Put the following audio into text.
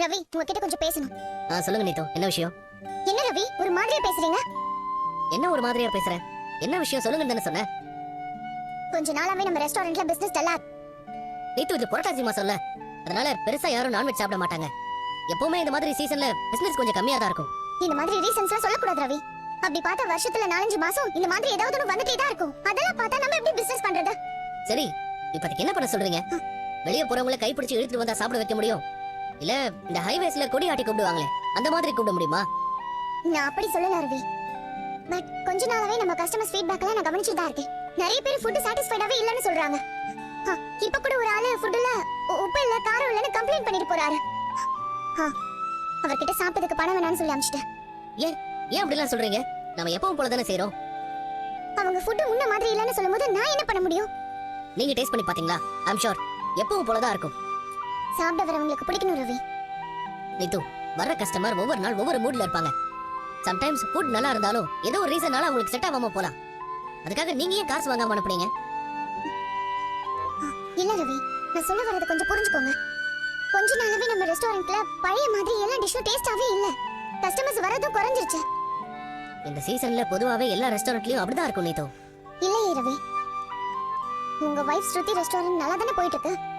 ரவி உங்ககிட்ட கொஞ்சம் பேசணும். சொல்லுங்க நீதோ, என்ன விஷயம்? என்ன ரவி ஒரு மாதிரியா பேசுறீங்க? என்ன ஒரு மாதிரியா பேசுறேன்? என்ன விஷயம் சொல்லுங்கன்னு தானே சொன்னேன். கொஞ்ச நாளாவே நம்ம ரெஸ்டாரண்ட்ல பிசினஸ் டல்லா. நீத்து, இது புரட்டாசி மாசம்ல, அதனால பெருசா யாரும் நான்வெஜ் சாப்பிட மாட்டாங்க. எப்பவுமே இந்த மாதிரி சீசன்ல பிசினஸ் கொஞ்சம் கம்மியா தான் இருக்கும். இந்த மாதிரி ரீசன்ஸ்லாம் சொல்லக்கூடாது ரவி. அப்படி பார்த்தா வருஷத்துல 4-5 மாசம் இந்த மாதிரி ஏதாவது ஒன்று வந்துட்டே தான் இருக்கும். அதெல்லாம் பார்த்தா நம்ம எப்படி பிசினஸ் பண்றது? சரி, இப்போதைக்கு என்ன பண்ண சொல்றீங்க? வெளியே போறவங்கள கைப்பிடிச்சு இழுத்துட்டு வந்தா சாப்பிட வைக்க முடியும், இல்ல இந்த ஹைவேஸ்ல கொடி ஆட்டி கூப்பிடுவாங்களே அந்த மாதிரி கூப்பிட முடியுமா? நான் அப்படி சொல்லல ரவி. பட் கொஞ்ச நாளாவே நம்ம கஸ்டமர்ஸ் ஃபீட்பேக்லாம் நான் கவனிச்சுட்டு தான் இருக்கேன். நிறைய பேர் ஃபுட் சாட்டிஸ்ஃபைடாவே இல்லன்னு சொல்றாங்க. இப்ப கூட ஒரு ஆளு ஃபுட்ல உப்பு இல்ல காரம் இல்லன்னு கம்ப்ளைண்ட் பண்ணிட்டு போறாரு. அவர்கிட்ட சாப்பிட்டதுக்கு பணம் வேணாம்னு சொல்லி அனுப்பிச்சிட்டேன். ஏன் அப்படிலாம் சொல்றீங்க? நம்ம எப்பவும் போல தானே செய்றோம். அவங்க ஃபுட் முன்ன மாதிரி இல்லன்னு சொல்லும்போது நான் என்ன பண்ண முடியும்? நீங்க டேஸ்ட் பண்ணி பாத்தீங்களா? ஐ அம் ஷூர் எப்பவும் போல தான் இருக்கும். சாப்பிட வரவங்களுக்கு பிடிக்கணும் ரவி. நீத்து, வர்ற கஸ்டமர் ஒவ்வொரு நாள் ஒவ்வொரு மூட்ல இருப்பாங்க. சம்டைம்ஸ் ஃபுட் நல்லா இருந்தாலும் ஏதோ ஒரு ரீசனால அவங்களுக்கு செட் ஆகாம போலாம். அதுக்காக நீங்க ஏன் காசு வாங்காம அனுப்புனீங்க? இல்ல ரவி, நான் சொல்ல வரத கொஞ்சம் புரிஞ்சுக்கோங்க. கொஞ்ச நாளாவே நம்ம ரெஸ்டாரண்ட்ல பழைய மாதிரி எல்லா டிஷ்ஷும் டேஸ்டாவே இல்ல. கஸ்டமர்ஸ் வரதும் குறைஞ்சிருச்சு. இந்த சீசன்ல பொதுவாவே எல்லா ரெஸ்டாரண்ட்லயும் அப்படிதான் இருக்கும் நீத்து. இல்லையே ரவி, உங்க வைஃப் ஸ்ருதி ரெஸ்டாரண்ட் நல்லா தானே போயிட்டு இருக்கு.